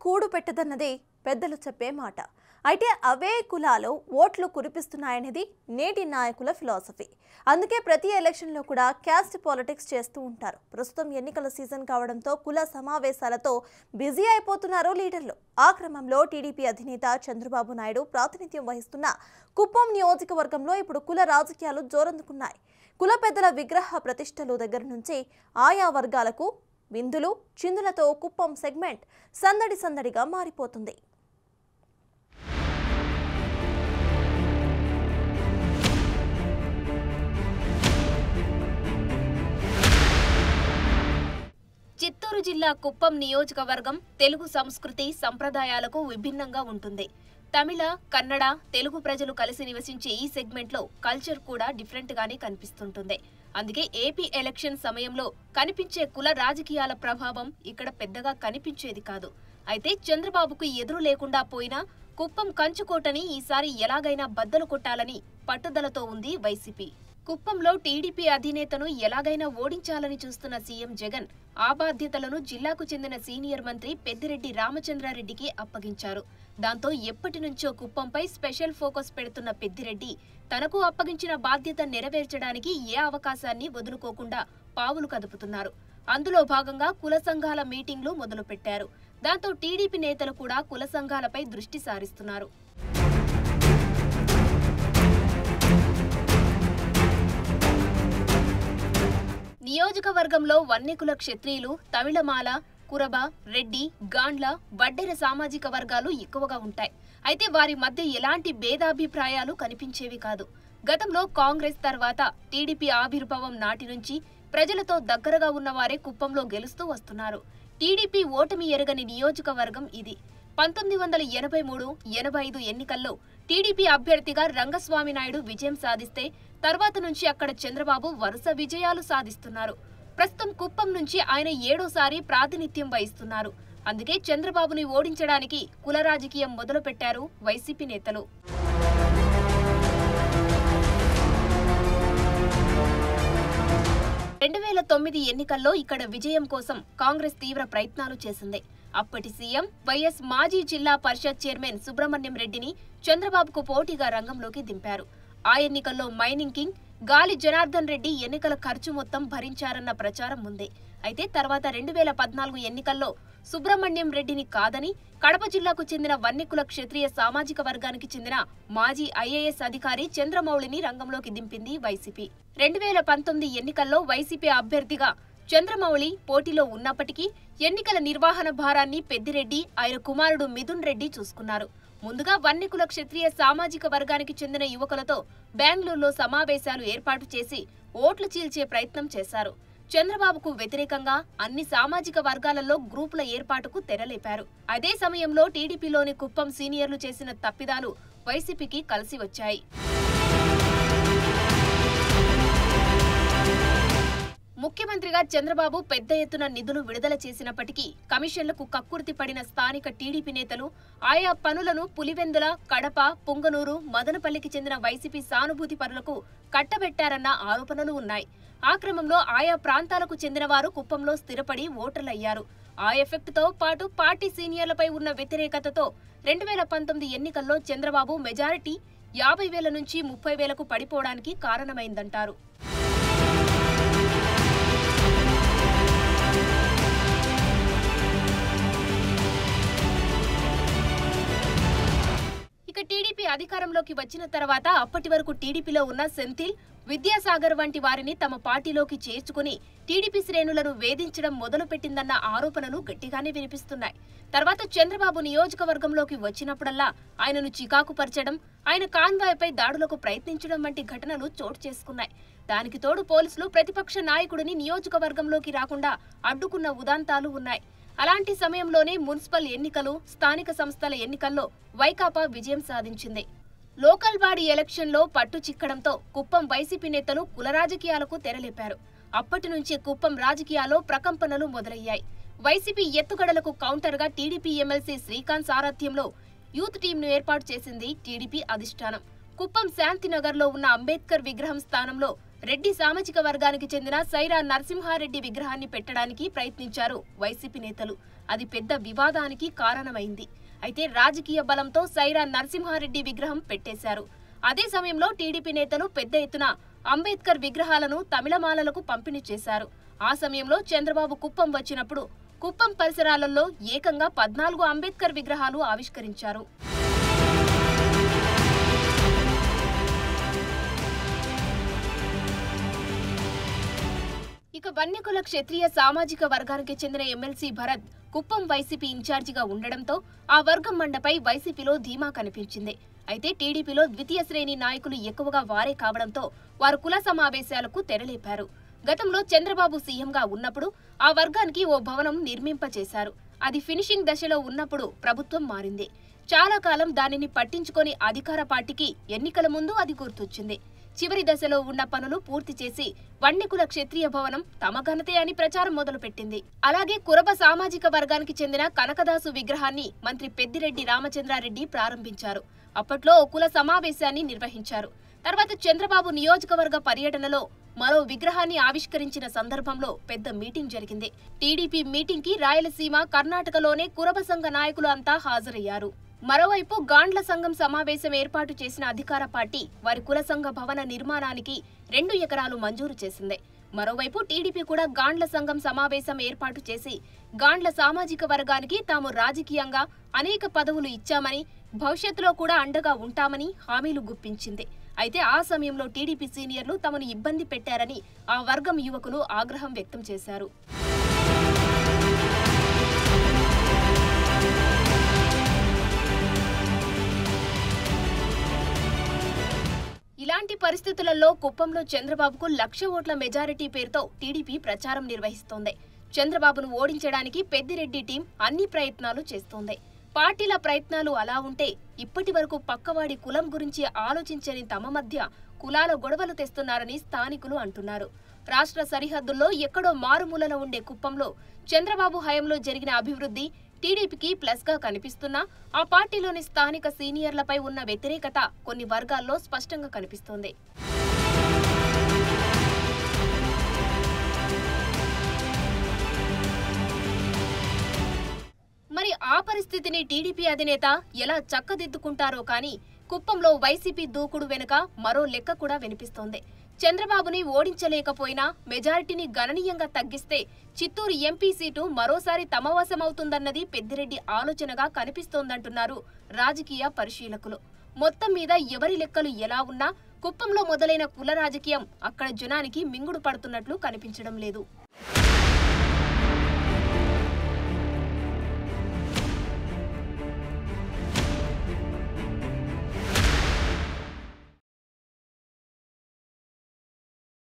కూడు పెట్టదన్నదే పెద్దలు చెప్పే మాట. అయితే అవే కులాలు ఓట్లు కురిపిస్తున్నాయనేది నేటి నాయకుల ఫిలాసఫీ. అందుకే ప్రతి ఎలక్షన్లో కూడా క్యాస్ట్ పాలిటిక్స్ చేస్తూ ఉంటారు. ప్రస్తుతం ఎన్నికల సీజన్ కావడంతో కుల సమావేశాలతో బిజీ అయిపోతున్నారు లీడర్లు. ఆ క్రమంలో టీడీపీ అధినేత చంద్రబాబు నాయుడు ప్రాతినిధ్యం వహిస్తున్న కుప్పం నియోజకవర్గంలో ఇప్పుడు కుల రాజకీయాలు జోరందుకున్నాయి. కుల పెద్దల విగ్రహ ప్రతిష్టలు దగ్గర నుంచి ఆయా వర్గాలకు విందులు చిందులతో కుప్పం సెగ్మెంట్ సందడిగా మారిపోతుంది. చిత్తూరు జిల్లా కుప్పం నియోజకవర్గం తెలుగు సంస్కృతి సంప్రదాయాలకు విభిన్నంగా ఉంటుంది. తమిళ, కన్నడ, తెలుగు ప్రజలు కలిసి నివసించే ఈ సెగ్మెంట్లో కల్చర్ కూడా డిఫరెంట్ గానే కనిపిస్తుంటుంది. అందుకే ఏపీ ఎలక్షన్ సమయంలో కనిపించే కుల రాజకీయాల ప్రభావం ఇక్కడ పెద్దగా కనిపించేది కాదు. అయితే చంద్రబాబుకు ఎదురు లేకుండా పోయినా కుప్పం కంచుకోటని ఈసారి ఎలాగైనా బద్దలు కొట్టాలని పట్టుదలతో ఉంది వైసీపీ. కుప్పంలో టీడీపీ అధినేతను ఎలాగైనా ఓడించాలని చూస్తున్న సీఎం జగన్ ఆ బాధ్యతలను జిల్లాకు చెందిన సీనియర్ మంత్రి పెద్దిరెడ్డి రామచంద్రారెడ్డికి అప్పగించారు. దాంతో ఎప్పటి నుంచో కుప్పంపై స్పెషల్ ఫోకస్ పెడుతున్న పెద్దిరెడ్డి తనకు అప్పగించిన బాధ్యత నెరవేర్చడానికి ఏ అవకాశాన్ని వదులుకోకుండా పావులు కదుపుతున్నారు. అందులో భాగంగా కుల సంఘాల మీటింగ్లు మొదలుపెట్టారు. దాంతో టీడీపీ నేతలు కూడా కుల సంఘాలపై దృష్టి సారిస్తున్నారు. నియోజకవర్గంలో వన్యకుల క్షత్రియులు, తమిళమాల, కురబ, రెడ్డి, గాండ్ల, వడ్డెర సామాజిక వర్గాలు ఎక్కువగా ఉంటాయి. అయితే వారి మధ్య ఎలాంటి భేదాభిప్రాయాలు కనిపించేవి కాదు. గతంలో కాంగ్రెస్ తర్వాత టీడీపీ ఆవిర్భావం నాటి నుంచి ప్రజలతో దగ్గరగా ఉన్నవారే కుప్పంలో గెలుస్తూ వస్తున్నారు. టీడీపీ ఓటమి ఎరగని నియోజకవర్గం ఇది. 1983-85 ఎన్నికల్లో టీడీపీ అభ్యర్థిగా రంగస్వామి నాయుడు విజయం సాధిస్తే తర్వాత నుంచి అక్కడ చంద్రబాబు వరుస విజయాలు సాధిస్తున్నారు. ప్రస్తుతం కుప్పం నుంచి ఆయన 7వ ప్రాతినిధ్యం వహిస్తున్నారు. అందుకే చంద్రబాబుని ఓడించడానికి కుల రాజకీయం మొదలుపెట్టారు వైసీపీ నేతలు. ఎన్నికల్లో ఇక్కడ విజయం కోసం కాంగ్రెస్ తీవ్ర ప్రయత్నాలు చేసింది. అప్పటి సీఎం వైఎస్ మాజీ జిల్లా పరిషత్ చైర్మన్ సుబ్రహ్మణ్యం రెడ్డిని చంద్రబాబుకు పోటీగా రంగంలోకి దింపారు. ఆ ఎన్నికల్లో మైనింగ్ కింగ్ గాలి జనార్దన్ రెడ్డి ఎన్నికల ఖర్చు మొత్తం భరించారన్న ప్రచారం ఉంది. అయితే తర్వాత 2014 ఎన్నికల్లో సుబ్రహ్మణ్యం రెడ్డిని కాదని కడప జిల్లాకు చెందిన వన్యకుల క్షత్రియ సామాజిక వర్గానికి చెందిన మాజీ ఐఏఎస్ అధికారి చంద్రమౌళిని రంగంలోకి దింపింది వైసీపీ. 2019 ఎన్నికల్లో వైసీపీ అభ్యర్థిగా చంద్రమౌళి పోటీలో ఉన్నప్పటికీ ఎన్నికల నిర్వహణ భారాన్ని పెద్దిరెడ్డి, ఆయన కుమారుడు మిథున్ రెడ్డి చూసుకున్నారు. ముందుగా వన్యకుల క్షత్రియ సామాజిక వర్గానికి చెందిన యువకులతో బెంగళూరులో సమావేశాలు ఏర్పాటు చేసి ఓట్లు చీల్చే ప్రయత్నం చేశారు. చంద్రబాబుకు వ్యతిరేకంగా అన్ని సామాజిక వర్గాలలో గ్రూపుల ఏర్పాటుకు తెరలేపారు. అదే సమయంలో టీడీపీలోని కుప్పం సీనియర్లు చేసిన తప్పిదాలు వైసీపీకి కలిసి వచ్చాయి. ముఖ్యమంత్రిగా చంద్రబాబు పెద్ద ఎత్తున నిధులు విడుదల చేసినప్పటికీ కమిషన్లకు కక్కుర్తి పడిన స్థానిక టీడీపీ నేతలు ఆయా పనులను పులివెందుల, కడప, పుంగనూరు, మదనపల్లికి చెందిన వైసీపీ సానుభూతి పరులకు కట్టబెట్టారన్న ఆరోపణలు ఉన్నాయి. ఆ క్రమంలో ఆయా ప్రాంతాలకు చెందిన వారు కుప్పంలో స్థిరపడి ఓటర్లయ్యారు. ఆ ఎఫెక్ట్తో పాటు పార్టీ సీనియర్లపై ఉన్న వ్యతిరేకతతో 2019 ఎన్నికల్లో చంద్రబాబు మెజారిటీ 50,000 నుంచి 30,000కు పడిపోవడానికి కారణమైందంటారు. ఇక టీడీపీ అధికారంలోకి వచ్చిన తర్వాత అప్పటి వరకు టీడీపీలో ఉన్న సెంథిల్, విద్యాసాగర్ వంటి వారిని తమ పార్టీలోకి చేర్చుకుని టీడీపీ శ్రేణులను వేధించడం మొదలుపెట్టిందన్న ఆరోపణలు గట్టిగానే వినిపిస్తున్నాయి. తర్వాత చంద్రబాబు నియోజకవర్గంలోకి వచ్చినప్పుడల్లా ఆయనను చికాకుపరచడం, ఆయన కాన్వాయ్పై దాడులకు ప్రయత్నించడం వంటి ఘటనలు చోటు చేసుకున్నాయి. దానికి తోడు పోలీసులు ప్రతిపక్ష నాయకుడిని నియోజకవర్గంలోకి రాకుండా అడ్డుకున్న ఉదాంతాలు ఉన్నాయి. అలాంటి సమయంలోనే మున్సిపల్ ఎన్నికలు, స్థానిక సంస్థల ఎన్నికల్లో వైకాపా విజయం సాధించింది. లోకల్ బాడీ ఎలక్షన్లో పట్టు చిక్కడంతో కుప్పం వైసీపీ నేతలు కుల రాజకీయాలకు తెరలేపారు. అప్పటి నుంచే కుప్పం రాజకీయాల్లో ప్రకంపనలు మొదలయ్యాయి. వైసీపీ ఎత్తుగడలకు కౌంటర్గా టీడీపీ ఎమ్మెల్సీ శ్రీకాంత్ సారథ్యంలో యూత్ టీంను ఏర్పాటు చేసింది టీడీపీ అధిష్టానం. కుప్పం శాంతినగర్లో ఉన్న అంబేద్కర్ విగ్రహం స్థానంలో రెడ్డి సామాజిక వర్గానికి చెందిన సైరా నరసింహారెడ్డి విగ్రహాన్ని పెట్టడానికి ప్రయత్నించారు వైసీపీ నేతలు. అది పెద్ద వివాదానికి కారణమైంది. అయితే రాజకీయ బలంతో సైరా నరసింహారెడ్డి విగ్రహం పెట్టేశారు. అదే సమయంలో టీడీపీ నేతలు పెద్ద ఎత్తున అంబేద్కర్ విగ్రహాలను తమిళమాలలకు పంపిణీ చేశారు. ఆ సమయంలో చంద్రబాబు కుప్పం వచ్చినప్పుడు కుప్పం పరిసరాలలో ఏకంగా 14 అంబేద్కర్ విగ్రహాలు ఆవిష్కరించారు. ఇక వన్యకుల క్షత్రియ సామాజిక వర్గానికి చెందిన ఎమ్మెల్సీ భరత్ కుప్పం వైసీపీ ఇన్ఛార్జిగా ఉండడంతో ఆ వర్గం మండపై వైసీపీలో ధీమా కనిపించింది. అయితే టీడీపీలో ద్వితీయ శ్రేణి నాయకులు ఎక్కువగా వారే కావడంతో వారు కుల సమావేశాలకు తెరలేపారు. గతంలో చంద్రబాబు సీఎంగా ఉన్నప్పుడు ఆ వర్గానికి ఓ భవనం నిర్మింపచేశారు. అది ఫినిషింగ్ దశలో ఉన్నప్పుడు ప్రభుత్వం మారింది. చాలా కాలం దానిని పట్టించుకొని అధికార పార్టీకి ఎన్నికల ముందు అది గుర్తొచ్చింది. చివరి దశలో ఉన్న పనులు పూర్తి చేసి వన్యకుల క్షత్రియ భవనం తమ ఘనతే అని ప్రచారం మొదలుపెట్టింది. అలాగే కురబ సామాజిక వర్గానికి చెందిన కనకదాసు విగ్రహాన్ని మంత్రి పెద్దిరెడ్డి రామచంద్రారెడ్డి ప్రారంభించారు. అప్పట్లో ఓ కుల సమావేశాన్ని నిర్వహించారు. తర్వాత చంద్రబాబు నియోజకవర్గ పర్యటనలో మరో విగ్రహాన్ని ఆవిష్కరించిన సందర్భంలో పెద్ద మీటింగ్ జరిగింది. టీడీపీ మీటింగ్ కి రాయలసీమ, కర్ణాటకలోనే కురబ సంఘ నాయకులు అంతా హాజరయ్యారు. మరోవైపు గాండ్ల సంఘం సమావేశం ఏర్పాటు చేసిన అధికార పార్టీ వారి కుల సంఘ భవన నిర్మాణానికి 2 ఎకరాలు మంజూరు చేసింది. మరోవైపు టీడీపీ కూడా గాండ్ల సంఘం సమావేశం ఏర్పాటు చేసి గాండ్ల సామాజిక వర్గానికి తాము రాజకీయంగా అనేక పదవులు ఇచ్చామని, భవిష్యత్తులో కూడా అండగా ఉంటామని హామీలు గుప్పించింది. అయితే ఆ సమయంలో టీడీపీ సీనియర్లు తమను ఇబ్బంది పెట్టారని ఆ వర్గం యువకులు ఆగ్రహం వ్యక్తం చేశారు. ఇలాంటి పరిస్థితులలో కుప్పంలో చంద్రబాబుకు 1,00,000 ఓట్ల మెజారిటీ పేరుతో టీడీపీ ప్రచారం నిర్వహిస్తోంది. చంద్రబాబును ఓడించడానికి పెద్దిరెడ్డి టీం అన్ని ప్రయత్నాలు చేస్తోంది. పార్టీల ప్రయత్నాలు అలా ఉంటే ఇప్పటి వరకు పక్కవాడి కులం గురించి ఆలోచించని తమ మధ్య కులాల గొడవలు తెస్తున్నారని స్థానికులు అంటున్నారు. రాష్ట్ర సరిహద్దుల్లో ఎక్కడో మారుమూలలో ఉండే కుప్పంలో చంద్రబాబు హయాంలో జరిగిన అభివృద్ధి టీడీపీకి ప్లస్ గా కనిపిస్తున్నా ఆ పార్టీలోని స్థానిక సీనియర్లపై ఉన్న వ్యతిరేకత కొన్ని వర్గాల్లో స్పష్టంగా కనిపిస్తోంది. మరి ఆ పరిస్థితిని టీడీపీ అధినేత ఎలా చక్కదిద్దుకుంటారో కానీ కుప్పంలో వైసీపీ దూకుడు వెనుక మరో లెక్క కూడా వినిపిస్తోంది. చంద్రబాబుని ఓడించలేకపోయినా మెజారిటీని గణనీయంగా తగ్గిస్తే చిత్తూరు ఎంపీ సీటు మరోసారి తమ వశమవుతుందన్నది పెద్దిరెడ్డి ఆలోచనగా కనిపిస్తోందంటున్నారు రాజకీయ పరిశీలకులు. మొత్తం మీద ఎవరి లెక్కలు ఎలా ఉన్నా కుప్పంలో మొదలైన కుల రాజకీయం అక్కడ జనానికి మింగుడు పడుతున్నట్లు కనిపించడం లేదు.